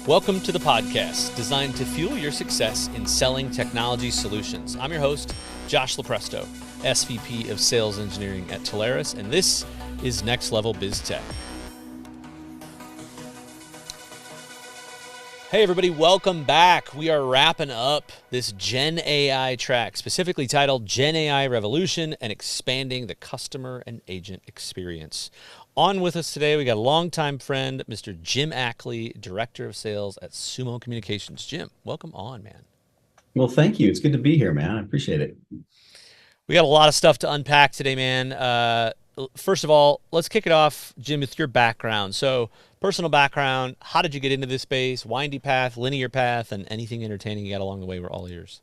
Welcome to the podcast designed to fuel your success in selling technology solutions. I'm your host, Josh Lopresto, SVP of Sales Engineering at Telarus, and this is Next Level Biz Tech. Hey everybody, welcome back. We are wrapping up this Gen AI track, specifically titled Gen AI Revolution and Expanding the Customer and Agent Experience. On with us today, we got a longtime friend, Mr. Jim Ackley, Director of Sales at Sumo Communications. Jim, welcome on, man. Well, thank you. It's good to be here, man. I appreciate it. We got a lot of stuff to unpack today, man. First of all, let's kick it off, Jim, with your background. So, personal background, how did you get into this space? Windy path, linear path, and anything entertaining you got along the way were all ears.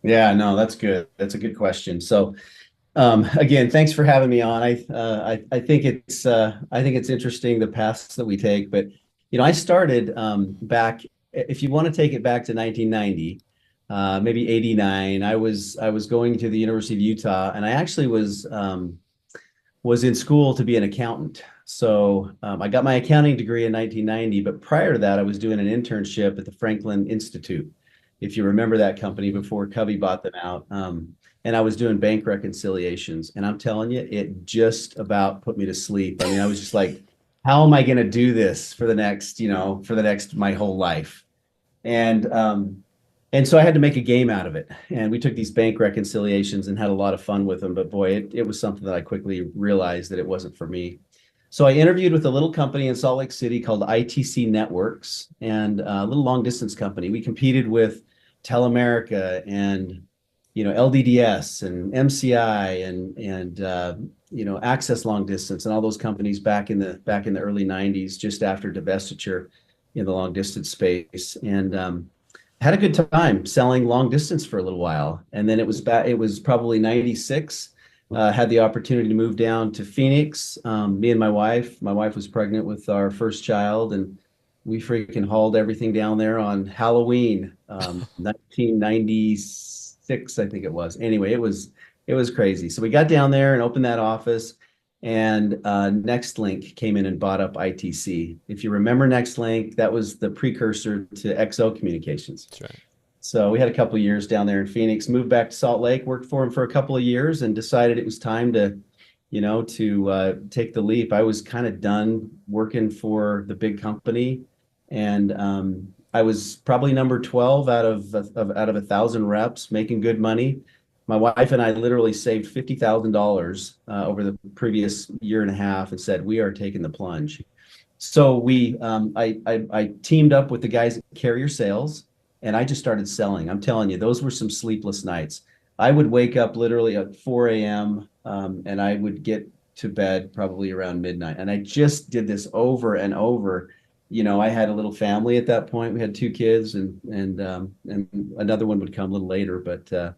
Yeah, no, that's good. That's a good question. So, again, thanks for having me on. I think it's interesting the paths that we take. But I started back. If you want to take it back to 1990, maybe 89, I was going to the University of Utah, and I actually was in school to be an accountant. So I got my accounting degree in 1990, but prior to that, I was doing an internship at the Franklin Institute, if you remember that company before Covey bought them out. And I was doing bank reconciliations. And I'm telling you, it just about put me to sleep. I mean, I was just like, how am I going to do this for the next, my whole life? And so I had to make a game out of it. And we took these bank reconciliations and had a lot of fun with them. But boy, it was something that I quickly realized that it wasn't for me. So I interviewed with a little company in Salt Lake City called ITC Networks, and a little long distance company. We competed with Telemerica and LDDS and MCI and Access Long Distance and all those companies back in the early 90s, just after divestiture in the long distance space. And had a good time selling long distance for a little while. And then it was probably 96. Had the opportunity to move down to Phoenix. Me and my wife was pregnant with our first child, and we freaking hauled everything down there on Halloween, 1996, I think it was. Anyway, it was crazy. So we got down there and opened that office, and NextLink came in and bought up ITC. If you remember NextLink, that was the precursor to XO Communications. That's right. So we had a couple of years down there in Phoenix, moved back to Salt Lake, worked for him for a couple of years, and decided it was time to take the leap. I was kind of done working for the big company, and I was probably number 12 out of 1,000 reps, making good money. My wife and I literally saved $50,000 over the previous year and a half, and said we are taking the plunge. So I teamed up with the guys at Carrier Sales, and I just started selling. I'm telling you, those were some sleepless nights. I would wake up literally at 4 a.m. And I would get to bed probably around midnight. And I just did this over and over. I had a little family at that point. We had 2 kids, and another one would come a little later. But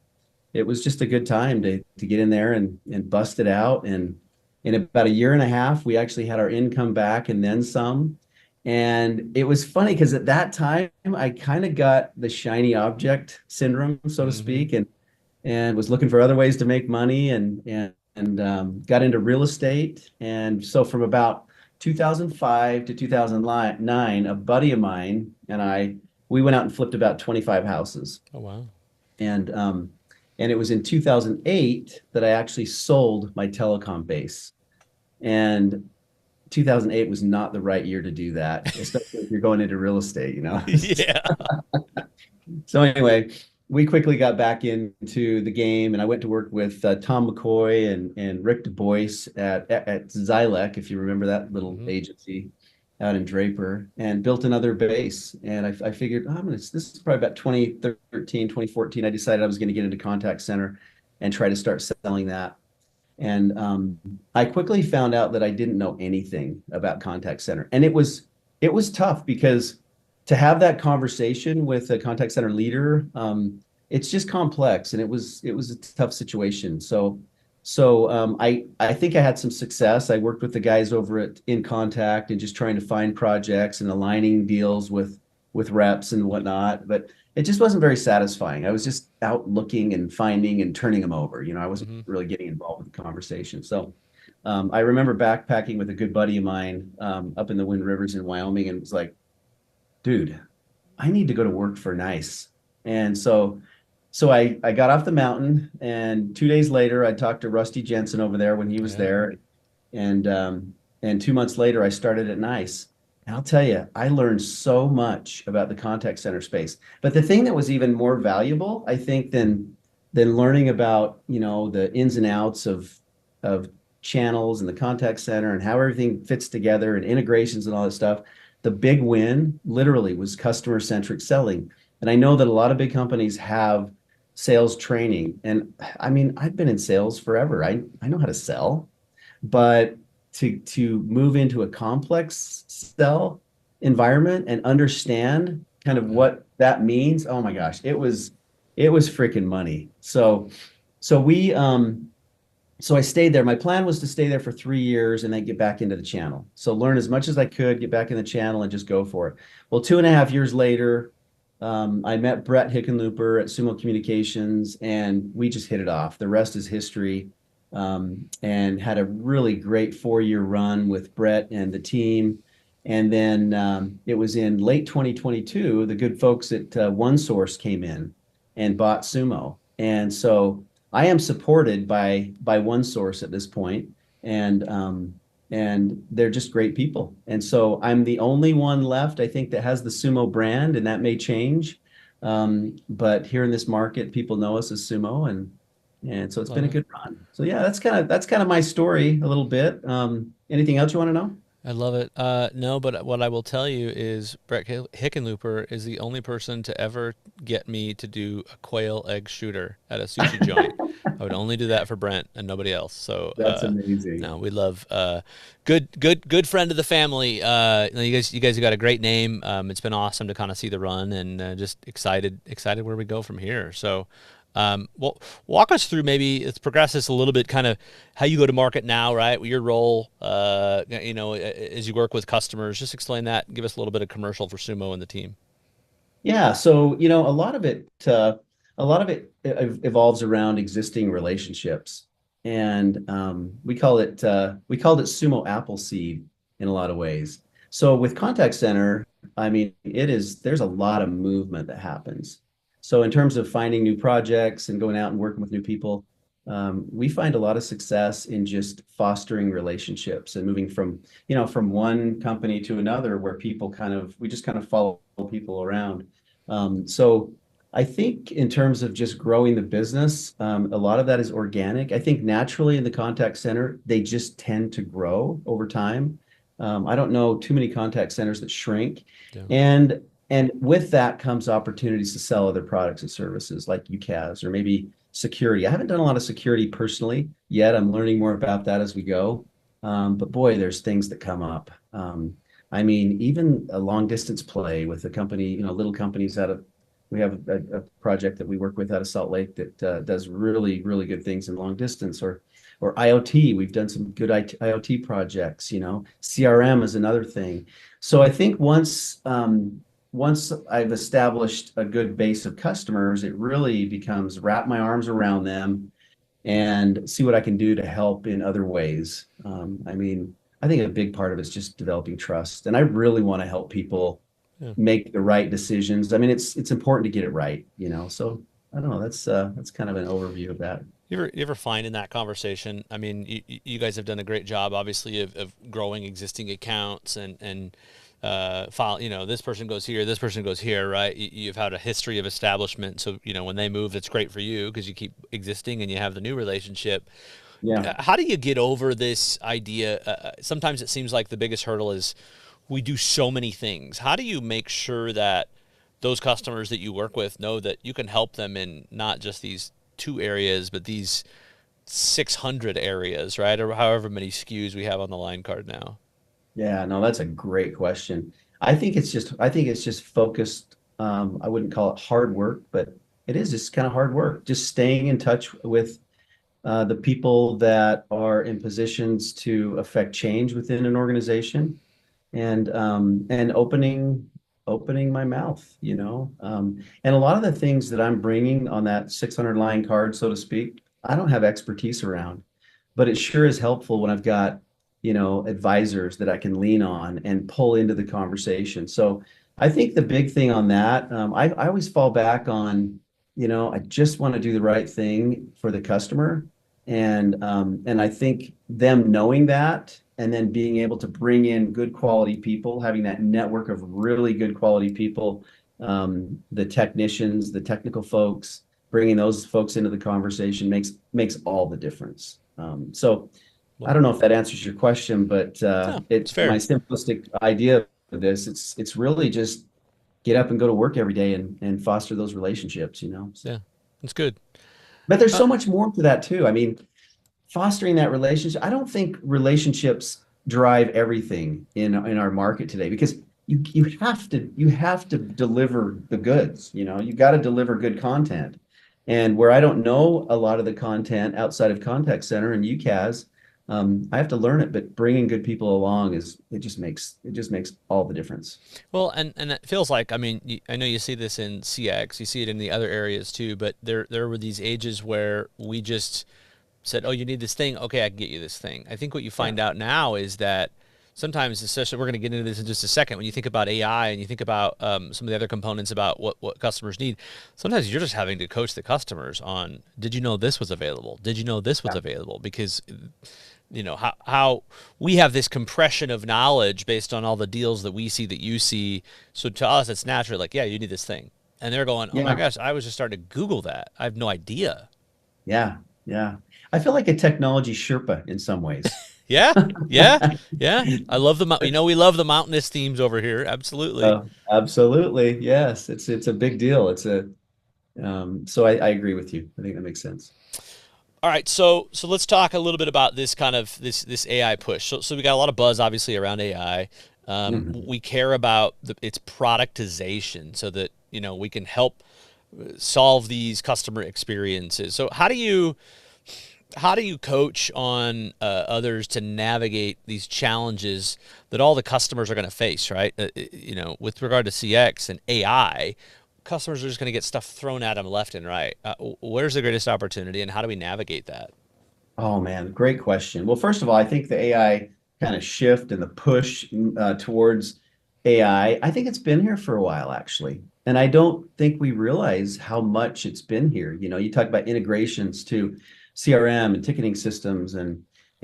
it was just a good time to get in there and bust it out. And in about a year and a half, we actually had our income back and then some. And it was funny because at that time, I kind of got the shiny object syndrome, so to speak, and was looking for other ways to make money, and got into real estate. And so from about 2005 to 2009, a buddy of mine and we went out and flipped about 25 houses. Oh, wow. And it was in 2008 that I actually sold my telecom base. And 2008 was not the right year to do that, especially if you're going into real estate, Yeah. So anyway, we quickly got back into the game, and I went to work with Tom McCoy and Rick Du Bois at Xylec, if you remember that little agency out in Draper, and built another base. And I figured, this is probably about 2013, 2014. I decided I was going to get into contact center and try to start selling that. And I quickly found out that I didn't know anything about contact center. And it was tough, because to have that conversation with a contact center leader, it's just complex, and it was a tough situation. So I think I had some success. I worked with the guys over at InContact and just trying to find projects and aligning deals with reps and whatnot. But it just wasn't very satisfying. I was just out looking and finding and turning them over. I wasn't really getting involved with the conversation. So I remember backpacking with a good buddy of mine up in the Wind Rivers in Wyoming, and it was like, dude, I need to go to work for nice. And so I got off the mountain, and 2 days later, I talked to Rusty Jensen over there when he was Yeah. there, and um, and 2 months later, I started at Nice. And I'll tell you, I learned so much about the contact center space. But the thing that was even more valuable, I think, than learning about, the ins and outs of channels and the contact center and how everything fits together and integrations and all that stuff, the big win literally was customer-centric selling. And I know that a lot of big companies have sales training. And I mean, I've been in sales forever. I know how to sell, but to move into a complex sell environment and understand kind of Yeah. what that means, oh my gosh, it was freaking money. So I stayed there. My plan was to stay there for 3 years and then get back into the channel. So learn as much as I could, get back in the channel and just go for it. Well, 2.5 years later, I met Brett Hickenlooper at Sumo Communications, and we just hit it off. The rest is history. And had a really great 4 year run with Brett and the team. And then it was in late 2022, the good folks at OneSource came in and bought Sumo. And so I am supported by OneSource at this point, and they're just great people. And so I'm the only one left, I think, that has the Sumo brand, and that may change. But here in this market, people know us as Sumo, and so it's been Love a it. good run. So yeah, that's kind of my story a little bit. Anything else you want to know? I love it. No, but what I will tell you is Brett Hickenlooper is the only person to ever get me to do a quail egg shooter at a sushi joint. I would only do that for Brent and nobody else. So, That's amazing. no, we love good friend of the family. You guys have got a great name. It's been awesome to kind of see the run and just excited where we go from here. So, well, walk us through maybe let's progress this a little bit, kind of how you go to market now, right? Your role, as you work with customers. Just explain that. Give us a little bit of commercial for Sumo and the team. Yeah, so a lot of it evolves around existing relationships, and we called it Sumo Appleseed in a lot of ways. So with contact center, I mean, there's a lot of movement that happens. So in terms of finding new projects and going out and working with new people, we find a lot of success in just fostering relationships and moving from one company to another where we just kind of follow people around. So I think in terms of just growing the business, a lot of that is organic. I think naturally in the contact center, they just tend to grow over time. I don't know too many contact centers that shrink. Yeah. And with that comes opportunities to sell other products and services like UCaaS or maybe security. I haven't done a lot of security personally yet. I'm learning more about that as we go. But boy, there's things that come up. I mean, even a long distance play with a company, little companies we have a project that we work with out of Salt Lake that does really, really good things in long distance or IoT. We've done some good IoT projects, CRM is another thing. So I think once I've established a good base of customers, it really becomes wrap my arms around them and see what I can do to help in other ways. I mean, I think a big part of it is just developing trust, and I really want to help people Yeah. make the right decisions. I mean, it's important to get it right. So I don't know. That's kind of an overview of that. You ever find in that conversation? I mean, you guys have done a great job, obviously, of growing existing accounts and file. This person goes here, this person goes here, right? You've had a history of establishment, so when they move, it's great for you because you keep existing and you have the new relationship. Yeah. How do you get over this idea? Sometimes it seems like the biggest hurdle is we do so many things. How do you make sure that those customers that you work with know that you can help them in not just these two areas, but these 600 areas, right? Or however many SKUs we have on the line card now. Yeah, no, that's a great question. I think it's just focused. I wouldn't call it hard work, but it is just kind of hard work. Just staying in touch with the people that are in positions to affect change within an organization, and opening my mouth. And a lot of the things that I'm bringing on that 600 line card, so to speak, I don't have expertise around, but it sure is helpful when I've got advisors that I can lean on and pull into the conversation. So I think the big thing on that, I always fall back on, I just want to do the right thing for the customer. And I think them knowing that and then being able to bring in good quality people, having that network of really good quality people, the technicians, the technical folks, bringing those folks into the conversation makes all the difference. So I Well, don't know if that answers your question, but no, it's it my fair. simplistic idea of this, it's really just get up and go to work every day and foster those relationships. Yeah, it's good. But there's Uh, so much more to that too. I mean, fostering that relationship. I don't think relationships drive everything in our market today because you have to deliver the goods. You got to deliver good content. And where I don't know a lot of the content outside of contact center and UCAS, I have to learn it. But bringing good people along it just makes all the difference. well, and it feels like, I mean, I know you see this in CX, you see it in the other areas too, but there were these ages where we just said, "Oh, you need this thing. Okay, I can get you this thing." I think what you Yeah. find out now is that sometimes, especially, we're going to get into this in just a second. When you think about AI and you think about some of the other components about what customers need, sometimes you're just having to coach the customers on, "Did you know this was available? Did you know this was Yeah. available?" Because how we have this compression of knowledge based on all the deals that we see that you see. So to us, it's natural. Like, yeah, you need this thing, and they're going, "Oh my Yeah. gosh, I was just starting to Google that. I have no idea." Yeah. Yeah. I feel like a technology Sherpa in some ways. Yeah, yeah, yeah. I love we love the mountainous themes over here. Absolutely. Absolutely. Yes. It's a big deal. So I agree with you. I think that makes sense. All right, so let's talk a little bit about this kind of this AI push. So we got a lot of buzz, obviously, around AI. Mhm. We care about its productization, so that we can help solve these customer experiences. So how do you coach on others to navigate these challenges that all the customers are going to face, right? With regard to CX and AI, customers are just going to get stuff thrown at them left and right. Where's the greatest opportunity, and how do we navigate that? Oh man, great question. Well, first of all, I think the AI kind of shift and the push towards AI, I think it's been here for a while actually. And I don't think we realize how much it's been here. You talk about integrations to CRM and ticketing systems and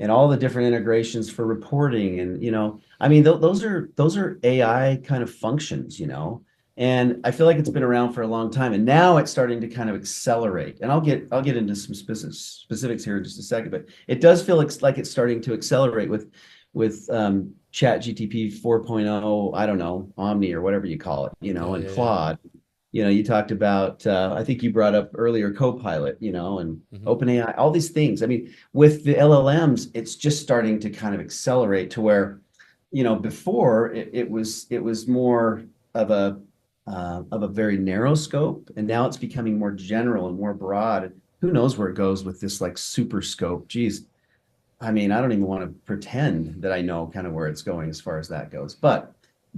all the different integrations for reporting and I mean those are AI kind of functions. And I feel like it's been around for a long time, and now it's starting to kind of accelerate. And I'll get into some specifics here in just a second, but it does feel like it's starting to accelerate with Chat GTP 4.0, I don't know, Omni or whatever you call it, Yeah, and yeah, yeah. Claude. You talked about I think you brought up earlier Copilot, and Hmm. OpenAI, all these things. I mean, with the LLMs, it's just starting to kind of accelerate to where, before it was more of a very narrow scope, and now it's becoming more general and more broad. Who knows where it goes with this like super scope? Geez, I mean, I don't even want to pretend that I know kind of where it's going as far as that goes. But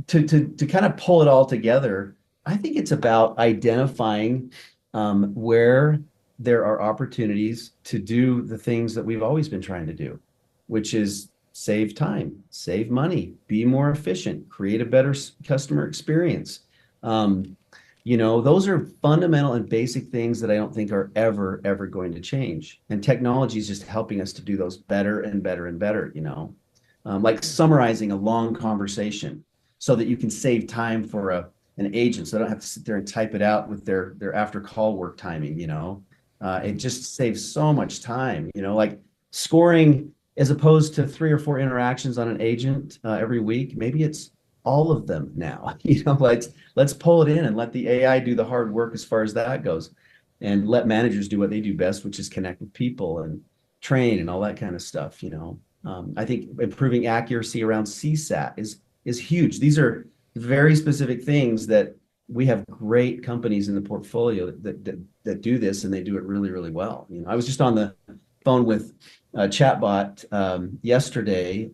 to kind of pull it all together, I think it's about identifying where there are opportunities to do the things that we've always been trying to do, which is save time, save money, be more efficient, create a better customer experience. Um, those are fundamental and basic things that I don't think are ever going to change. And technology is just helping us to do those better and better and better. Like summarizing a long conversation so that you can save time for an agent, so they don't have to sit there and type it out with their after call work timing. It Hmm. just saves so much time, like scoring as opposed to 3 or 4 interactions on an agent every week. Maybe it's all of them now. Let's pull it in and let the AI do the hard work as far as that goes, and let managers do what they do best, which is connect with people and train and all that kind of stuff. I think improving accuracy around CSAT is huge. These are very specific things that we have great companies in the portfolio that do this, and they do it really, really well. I was just on the phone with a chatbot yesterday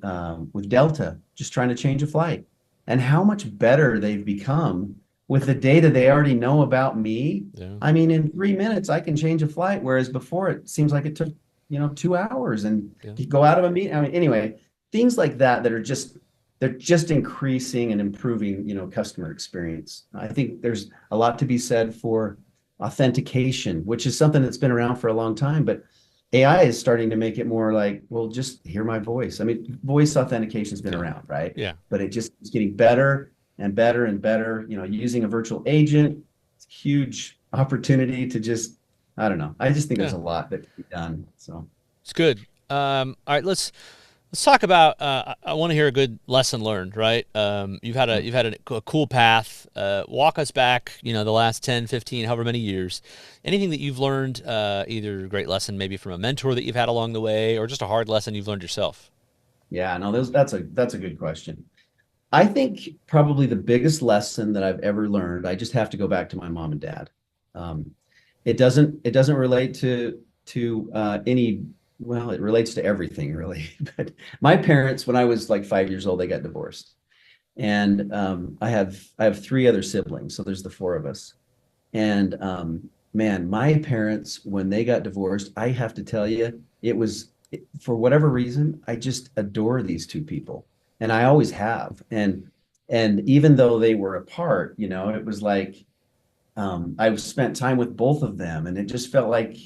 with Delta, just trying to change a flight, and how much better they've become with the data they already know about me. Yeah, I mean, in 3 minutes, I can change a flight, whereas before it seems like it took 2 hours and yeah. you go out of a meeting. I mean, anyway, things like that are just they're just increasing and improving, customer experience. I think there's a lot to be said for authentication, which is something that's been around for a long time, but AI is starting to make it more like, well, just hear my voice. I mean, voice authentication has been Yeah. around, right? Yeah. But it just is getting better and better and better. Using a virtual agent, it's a huge opportunity to just, I don't know. I just think there's Yeah. a lot that can be done. So It's good. All right, let's talk about. I want to hear a good lesson learned. Right. You've had a cool path. Walk us back. The last 10, 15, however many years. Anything that you've learned, either a great lesson maybe from a mentor that you've had along the way, or just a hard lesson you've learned yourself. yeah, no, that's a good question. I think probably the biggest lesson that I've ever learned, I just have to go back to my mom and dad. Um, it doesn't relate to any, well, it relates to everything really. But my parents, when I was like 5 years old, they got divorced. And I have three other siblings, so there's the four of us. And man, my parents, when they got divorced, I have to tell you, for whatever reason, I just adore these two people, and I always have. And even though they were apart, it was like I've spent time with both of them, and it just felt like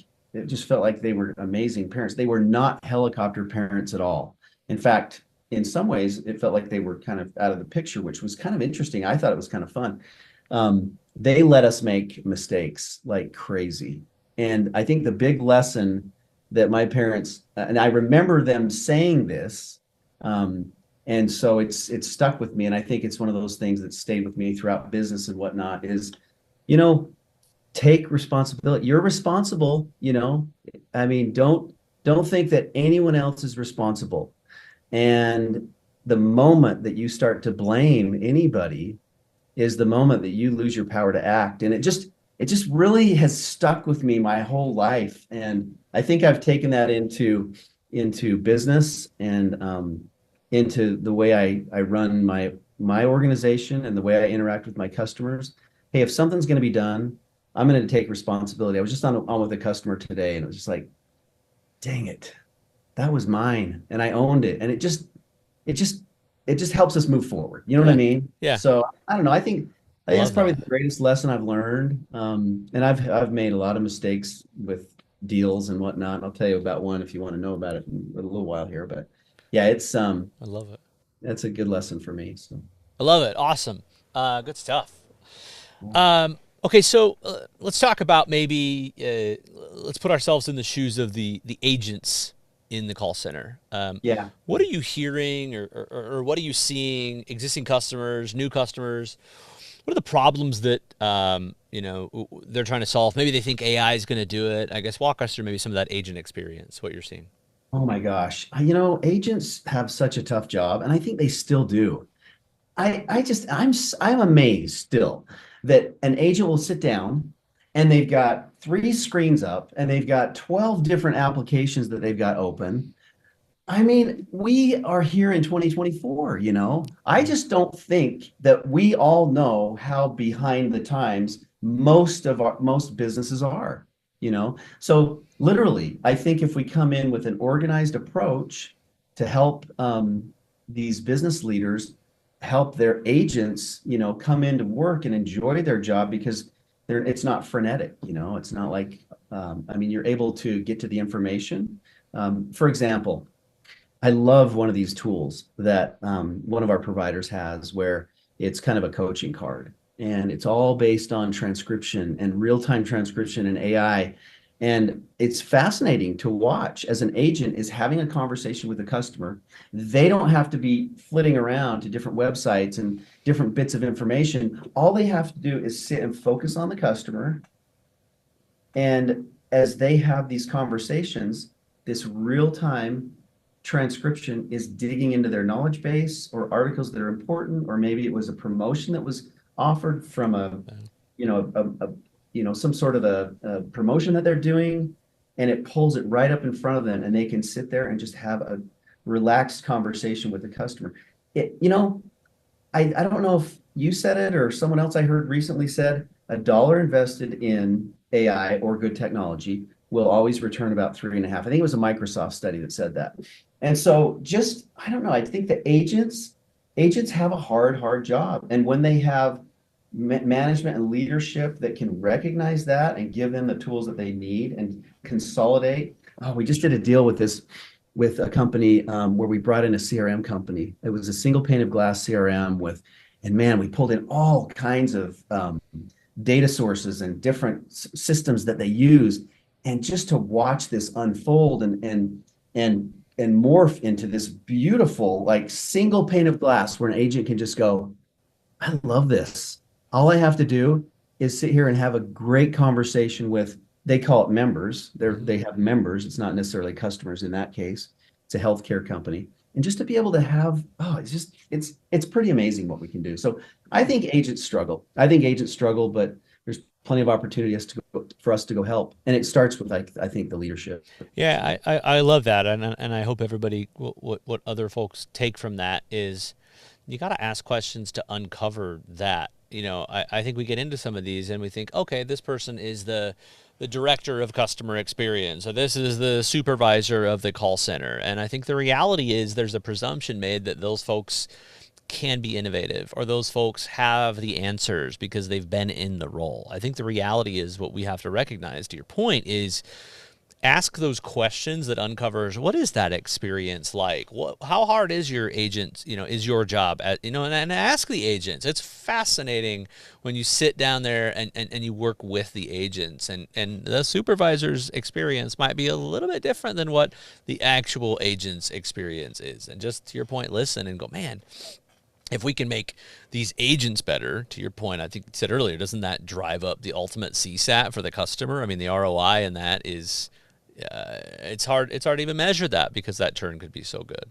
they were amazing parents. They were not helicopter parents at all. In fact, in some ways, it felt like they were kind of out of the picture, which was kind of interesting. I thought it was kind of fun. They let us make mistakes like crazy. And I think the big lesson that my parents, and I remember them saying this, and so it's stuck with me. And I think it's one of those things that stayed with me throughout business and whatnot is, you know, take responsibility. You're responsible. I mean, don't think that anyone else is responsible. And the moment that you start to blame anybody is the moment that you lose your power to act. And it just really has stuck with me my whole life. And I think I've taken that into business and into the way I run my organization and the way I interact with my customers. Hey, if something's going to be done, I'm going to take responsibility. I was just on with a customer today, and it was just like, dang it, that was mine, and I owned it, and it just it just helps us move forward. You know what I Yeah. mean? Yeah. So I don't know. I think that's Love probably that. the greatest lesson I've learned. And I've made a lot of mistakes with deals and whatnot. I'll tell you about one if you want to know about it in a little while here. But yeah, I love it. that's a good lesson for me. So I love it. Awesome. Good stuff. Okay, so let's talk about maybe let's put ourselves in the shoes of the agents in the call center. yeah. What are you hearing, or what are you seeing? Existing customers, new customers. What are the problems that they're trying to solve? Maybe they think AI is going to do it. I guess walk us through maybe some of that agent experience. What you're seeing. Oh my gosh. Agents have such a tough job, and I think they still do. I'm amazed still that an agent will sit down and they've got three screens up and they've got 12 different applications that they've got open. I mean, we are here in 2024. I Mm. just don't think that we all know how behind the times most businesses are. So literally, I think if we come in with an organized approach to help these business leaders help their agents, come into work and enjoy their job because it's not frenetic. It's not like I mean, you're able to get to the information. For example, I love one of these tools that one of our providers has where it's kind of a coaching card and it's all based on transcription and real-time transcription and AI. And it's fascinating to watch as an agent is having a conversation with a customer. They don't have to be flitting around to different websites and different bits of information. All they have to do is sit and focus on the customer. And as they have these conversations, this real-time transcription is digging into their knowledge base or articles that are important, or maybe it was a promotion that was offered from some sort of a promotion that they're doing, and it pulls it right up in front of them, and they can sit there and just have a relaxed conversation with the customer. I don't know if you said it or someone else I heard recently said a dollar invested in AI or good technology will always return about 3.5. I think it was a Microsoft study that said that. And so I don't know, I think the agents, agents have a hard job. And when they have management and leadership that can recognize that and give them the tools that they need and consolidate. Oh, we just did a deal with this with a company where we brought in a CRM company. It was a single pane of glass CRM with, and man, we pulled in all kinds of data sources and different systems that they use, and just to watch this unfold and morph into this beautiful like single pane of glass where an agent can just go, I love this. All I have to do is sit here and have a great conversation with, they call it members. Mhm. They have members. It's not necessarily customers in that case. It's a healthcare company. And just to be able to have, oh, it's pretty amazing what we can do. So I think agents struggle. I think agents struggle, but there's plenty of opportunity for us to go help. And it starts with like I think the leadership. Yeah, I love that, and I hope everybody what other folks take from that is you got to ask questions to uncover that. I think we get into some of these and we think, okay, this person is the director of customer experience, or this is the supervisor of the call center. And I think the reality is there's a presumption made that those folks can be innovative or those folks have the answers because they've been in the role. I think the reality is what we have to recognize, to your point, is ask those questions that uncovers what is that experience like, how hard is your agent, is your job at, and ask the agents. It's fascinating when you sit down there and you work with the agents, and the supervisor's experience might be a little bit different than what the actual agent's experience is. And just to your point, listen and go, man, if we can make these agents better, to your point, I think you said earlier, doesn't that drive up the ultimate CSAT for the customer? I mean, the ROI in that is, it's hard to even measure that because that turn could be so good.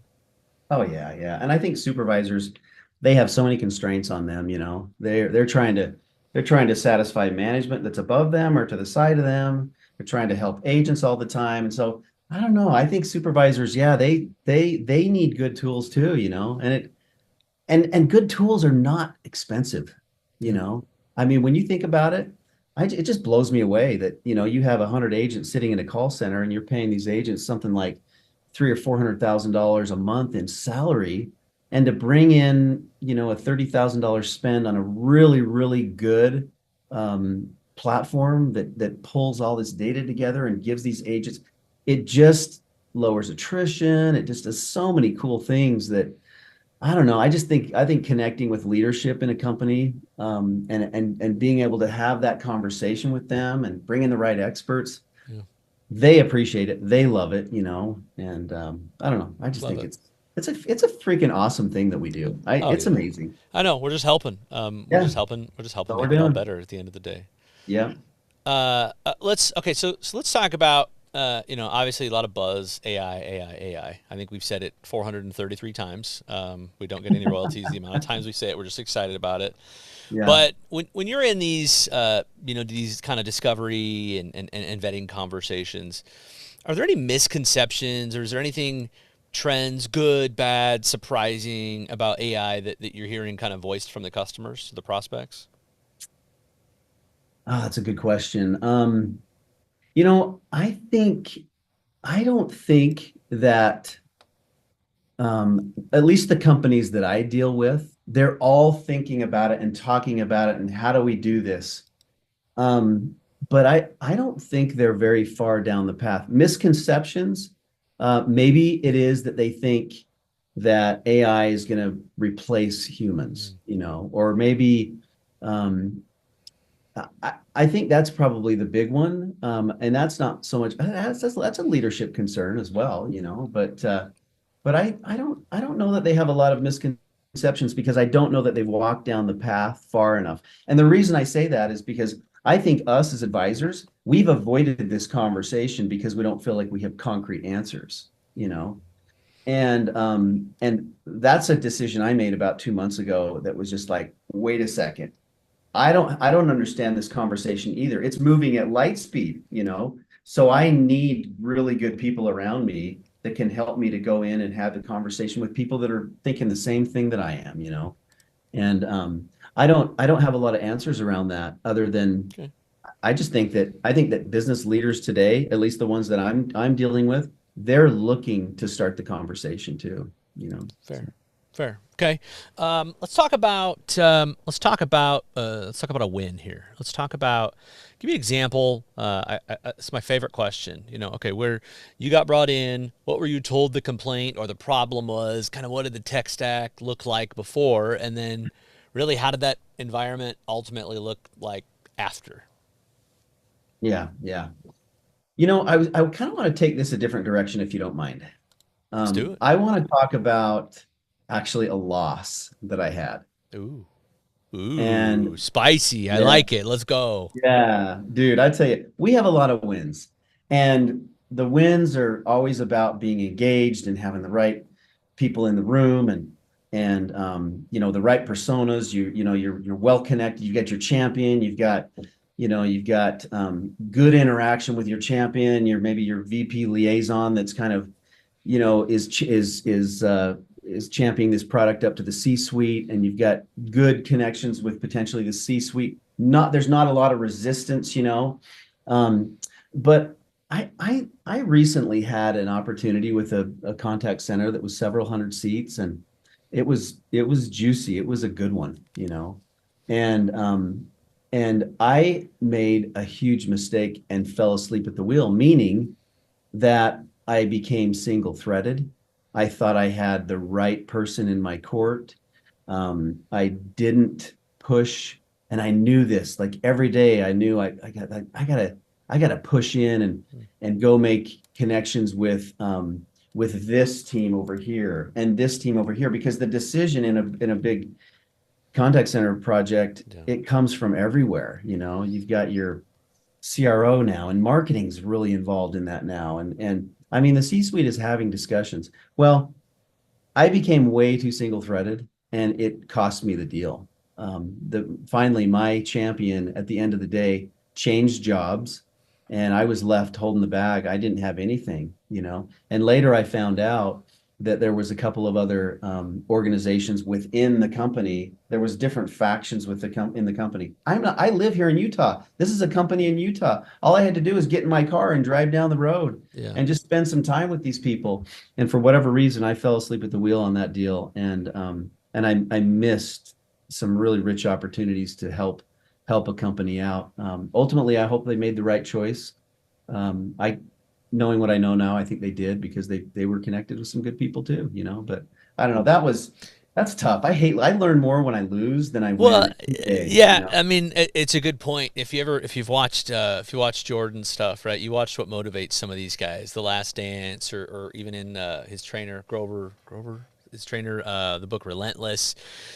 Oh yeah, yeah. And I think supervisors, they have so many constraints on them, you know. They're trying to satisfy management that's above them or to the side of them. They're trying to help agents all the time. And so I don't know. I think supervisors, yeah, they need good tools too, you know. And good tools are not expensive, you Yeah. know. I mean, when you think about it, it just blows me away that, you know, you have 100 agents sitting in a call center and you're paying these agents something like three or $400,000 a month in salary, and to bring in, you know, a $30,000 spend on a really good platform that pulls all this data together and gives these agents, it just lowers attrition. It just does so many cool things that I don't know. I think connecting with leadership in a company, and being able to have that conversation with them and bring in the right experts, Yeah. they appreciate it. They love it, you know. And I don't know. I just Love think it. it's a freaking awesome thing that we do. Oh It's yeah. amazing. I know. We're just helping. We're Yeah, just that's helping. We're just helping all we're make it all doing. better at the end of the day. Yeah, Let's okay. So let's talk about obviously a lot of buzz, AI, AI, AI. I think we've said it 433 times. We don't get any royalties. The amount of times we say it, we're just excited about it. yeah. But when you're in these these kind of discovery and vetting conversations, are there any misconceptions or is there anything trends, good, bad, surprising about AI that you're hearing kind of voiced from the customers, the prospects? Ah, that's a good question. You know, I don't think that at least the companies that I deal with, they're all thinking about it and talking about it and how do we do this? Um, but I don't think they're very far down the path. Misconceptions, maybe it is that they think that AI is going to replace humans, you know, or maybe um, I think that's probably the big one, and that's not so much. That's a leadership concern as well, you know. But I don't know that they have a lot of misconceptions because I don't know that they've walked down the path far enough. And the reason I say that is because I think us as advisors, we've avoided this conversation because we don't feel like we have concrete answers, you know. And that's a decision I made about 2 months ago that was just like, wait a second. I don't understand this conversation either. It's moving at light speed, you know. So I need really good people around me that can help me to go in and have the conversation with people that are thinking the same thing that I am, you know. And I don't have a lot of answers around that other than Okay. I think that business leaders today, at least the ones that I'm dealing with, they're looking to start the conversation too, you know. So, Fair. Fair. Okay. Let's talk about a win here. Let's talk about. Give me an example. It's my favorite question. Okay, where you got brought in, what were you told the complaint or the problem was? Kind of what did the tech stack look like before, and then really how did that environment ultimately look like after? Yeah, yeah. I kind of want to take this a different direction if you don't mind. Let's do it. I want to talk about actually a loss that I had. Ooh, And ooh, spicy. I yeah, like it. Let's go. yeah, dude, I tell you, we have a lot of wins. And the wins are always about being engaged and having the right people in the room and the right personas. You're well connected. You've got your champion, you've got good interaction with your champion, maybe your VP liaison that's kind of is championing this product up to the C-suite, and you've got good connections with potentially the C-suite. There's not a lot of resistance. Um, but I recently had an opportunity with a contact center that was several hundred seats, and it was juicy. It was a good one. And I made a huge mistake and fell asleep at the wheel, meaning that I became single threaded. I thought I had the right person in my court. I didn't push, and I knew this. Like every day, I knew I gotta push in and go make connections with this team over here and this team over here, because the decision in a big contact center project, Yeah. it comes from everywhere. You've got your CRO now, and marketing's really involved in that now. And I mean, the C-suite is having discussions. Well, I became way too single-threaded, and it cost me the deal. Finally, my champion at the end of the day changed jobs, and I was left holding the bag. I didn't have anything. And later, I found out that there was a couple of other organizations within the company. There was different factions in the company. I live here in Utah. This is a company in Utah. All I had to do was get in my car and drive down the road Yeah. and just spend some time with these people. And for whatever reason, I fell asleep at the wheel on that deal, and I missed some really rich opportunities to help a company out. Ultimately, I hope they made the right choice. I Knowing what I know now, I think they did, because they were connected with some good people too. But I don't know. That's tough. I learn more when I lose than I Well, win each day, you yeah. know. I mean, it's a good point. If you watched Jordan stuff, right? You watched what motivates some of these guys, The Last Dance, or even in his trainer Grover, his trainer, the book Relentless.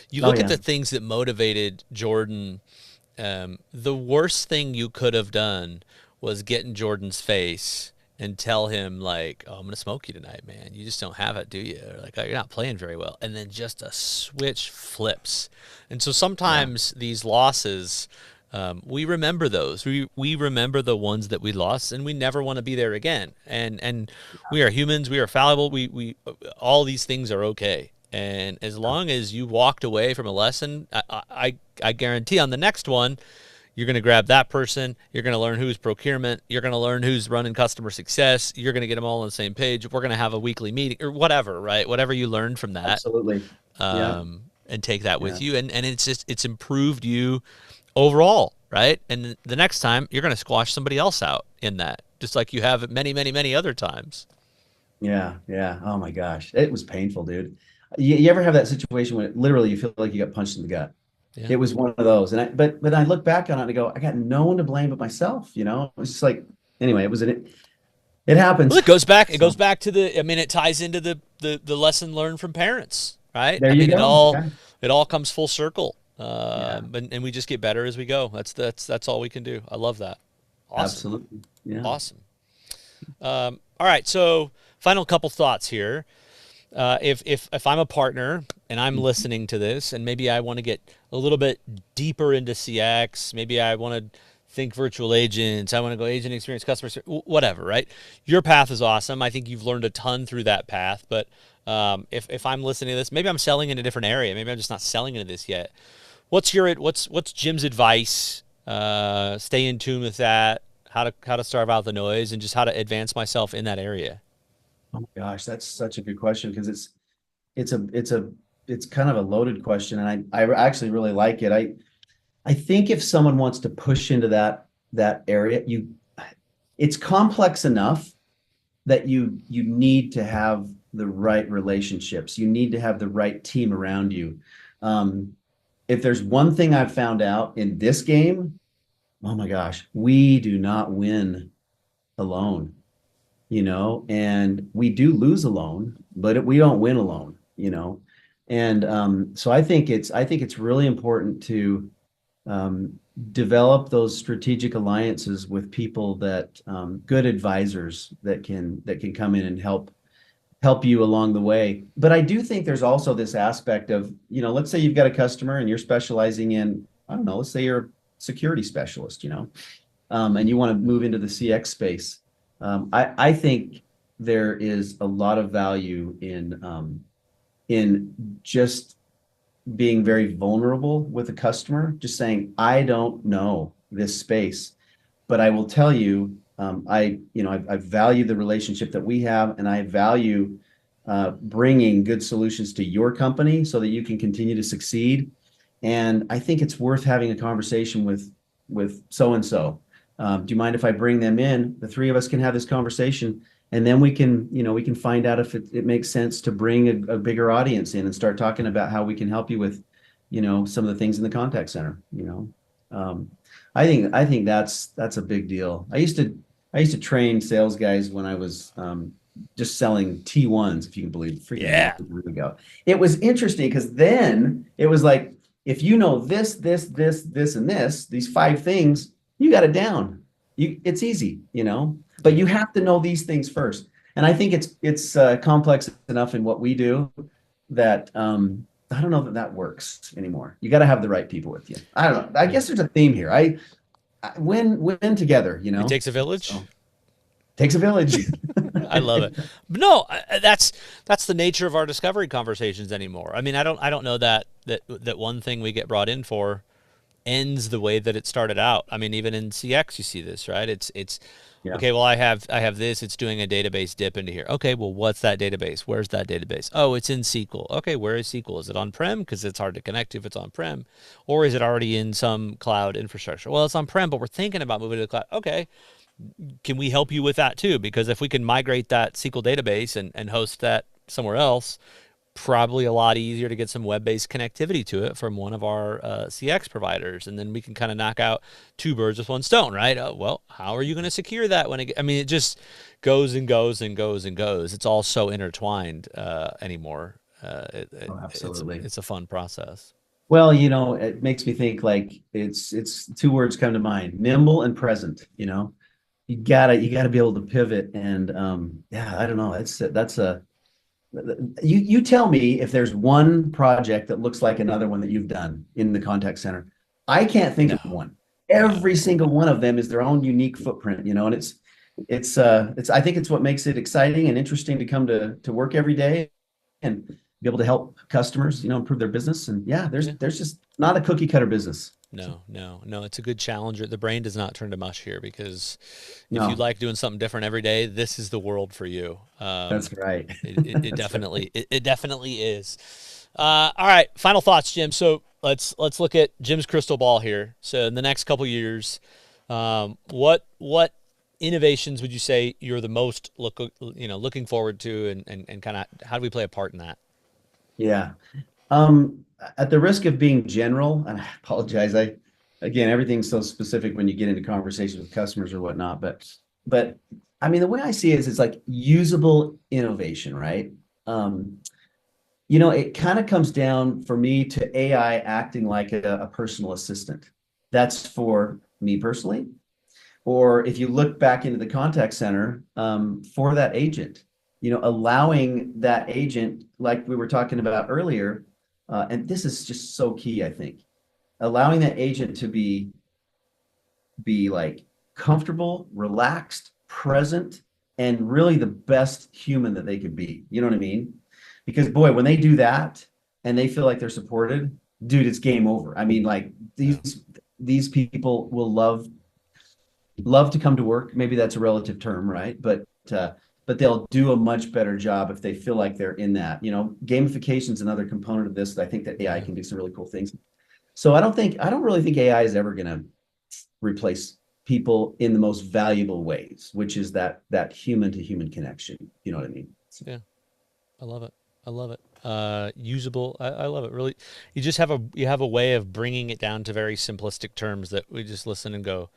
You Oh look at yeah, the things that motivated Jordan. The worst thing you could have done was get in Jordan's face and tell him like, "Oh, I'm gonna smoke you tonight, man. You just don't have it, do you?" Or like, "Oh, you're not playing very well." And then just a switch flips. And so yeah, sometimes these losses, we remember those. We remember the ones that we lost, and we never want to be there again. And we are humans. We are fallible. We all these things are okay. And as long as you walked away from a lesson, I guarantee on the next one, you're going to grab that person. You're going to learn who's procurement. You're going to learn who's running customer success. You're going to get them all on the same page. We're going to have a weekly meeting or whatever, right? Whatever you learned from that, absolutely. Yeah, and take that yeah, with you. And it's improved you overall, right? And the next time, you're going to squash somebody else out in that, just like you have many, many, many other times. yeah, yeah. Oh my gosh, it was painful, dude. You ever have that situation when literally you feel like you got punched in the gut? Yeah. It was one of those. But I look back on it and I go, I got no one to blame but myself. It's just like, anyway, it Well, happens. it goes back. It So goes back to the. I mean, it ties into the lesson learned from parents, right? there I you mean, go. Yeah, it all comes full circle, yeah, and we just get better as we go. That's all we can do. I love that. Awesome, absolutely. Yeah. awesome. All right, so final couple thoughts here. If I'm a partner and I'm listening to this, and maybe I want to get a little bit deeper into CX, maybe I want to think virtual agents, I want to go agent experience, customer service, whatever, right? Your path is awesome. I think you've learned a ton through that path. But if I'm listening to this, maybe I'm selling in a different area. Maybe I'm just not selling into this yet. What's Jim's advice? Stay in tune with that. How to starve out the noise, and just how to advance myself in that area. Oh my gosh, that's such a good question, because it's a it's kind of a loaded question, and I actually really like it. I think if someone wants to push into that area, it's complex enough that you need to have the right relationships. You need to have the right team around you. Um, if there's one thing I've found out in this game, oh my gosh, we do not win alone, and we do lose alone, but we don't win alone. And so I think it's really important to um, develop those strategic alliances with people that good advisors that can come in and help you along the way. But I do think there's also this aspect of, let's say you've got a customer and you're specializing in, I don't know, let's say you're a security specialist, and you want to move into the CX space. I think there is a lot of value in just being very vulnerable with a customer, just saying, I don't know this space, but I will tell you, I value the relationship that we have, and I value bringing good solutions to your company so that you can continue to succeed. And I think it's worth having a conversation with so and so. Do you mind if I bring them in? The three of us can have this conversation, and then we can find out if it makes sense to bring a bigger audience in and start talking about how we can help you with, some of the things in the contact center. I think that's a big deal. I used to train sales guys when I was just selling T1s, if you can believe, freaking Yeah. years ago. It was interesting because then it was like, if you know this, and this, these five things, you got it down. It's easy. But you have to know these things first. And I think it's complex enough in what we do that I don't know that works anymore. You got to have the right people with you. I don't know. I guess there's a theme here. I win together. It takes a village. So takes a village. I love it. But no, that's the nature of our discovery conversations anymore. I mean, I don't know that one thing we get brought in for ends the way that it started out. I mean, even in CX, you see this, right? It's Yeah. okay. Well, I have this. It's doing a database dip into here. Okay, well, what's that database? Where's that database? Oh, it's in SQL. Okay, where is SQL? Is it on prem? Because it's hard to connect to if it's on prem, or is it already in some cloud infrastructure? Well, it's on prem, but we're thinking about moving to the cloud. Okay, can we help you with that too? Because if we can migrate that SQL database and host that somewhere else, probably a lot easier to get some web-based connectivity to it from one of our CX providers, and then we can kind of knock out two birds with one stone, right? Well, how are you going to secure that when I mean, it just goes and goes and goes and goes. It's all so intertwined anymore. Oh, absolutely. It's a fun process. Well, it makes me think like it's two words come to mind: nimble and present. You gotta be able to pivot, and yeah, I don't know. That's a you tell me if there's one project that looks like another one that you've done in the contact center. I can't think No, of one. no. Every single one of them is their own unique footprint, and it's I think it's what makes it exciting and interesting to come to work every day and be able to help customers, improve their business. And yeah, Yeah. there's just not a cookie cutter business. So, No, no, no. It's a good challenger. The brain does not turn to mush here because if you no, like doing something different every day, this is the world for you. that's right. It That's right. definitely it definitely is. All right, final thoughts, Jim. So let's look at Jim's crystal ball here. So in the next couple years, what innovations would you say you're the most looking forward to, and kind of how do we play a part in that? Yeah. Um, at the risk of being general, and I apologize, again, everything's so specific when you get into conversations with customers or whatnot, but I mean, the way I see it is it's like usable innovation, right? Um, it kind of comes down for me to AI acting like a personal assistant. That's for me personally. Or if you look back into the contact center, for that agent, allowing that agent, like we were talking about earlier, and this is just so key, I think, allowing that agent to be like comfortable, relaxed, present, and really the best human that they could be. You know what I mean? Because boy, when they do that and they feel like they're supported, dude, it's game over. I mean, like Yeah. these people will love to come to work. Maybe that's a relative term, right? But but they'll do a much better job if they feel like they're in that. Gamification is another component of this that I think that AI can do some really cool things. So I don't really think AI is ever going to replace people in the most valuable ways, which is that human to human connection. You know what I mean? Yeah, I love it. I love it. Usable. I love it. Really, you have a way of bringing it down to very simplistic terms that we just listen and go,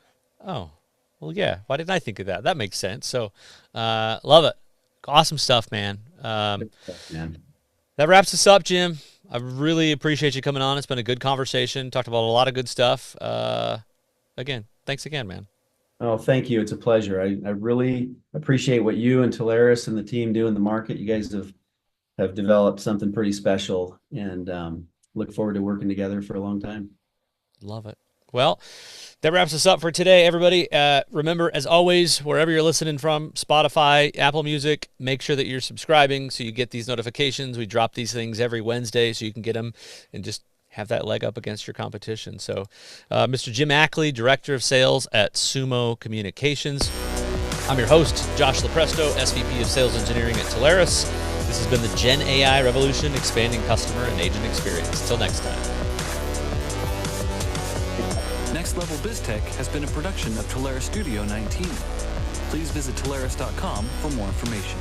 oh, well, yeah. Why didn't I think of that? That makes sense. So, love it. Awesome stuff, man. Man. That wraps us up, Jim. I really appreciate you coming on. It's been a good conversation. Talked about a lot of good stuff. Again, thanks again, man. Oh, thank you. It's a pleasure. I really appreciate what you and Talaris and the team do in the market. You guys have developed something pretty special, and look forward to working together for a long time. Love it. Well, that wraps us up for today, everybody. Remember, as always, wherever you're listening from, Spotify, Apple Music, make sure that you're subscribing so you get these notifications. We drop these things every Wednesday so you can get them and just have that leg up against your competition. So, Mr. Jim Ackley, Director of Sales at Sumo Communications. I'm your host, Josh Lopresto, SVP of Sales Engineering at Talaris. This has been the Gen AI Revolution, expanding customer and agent experience. Until next time. Next Level BizTech has been a production of Talaris Studio 19. Please visit Talaris.com for more information.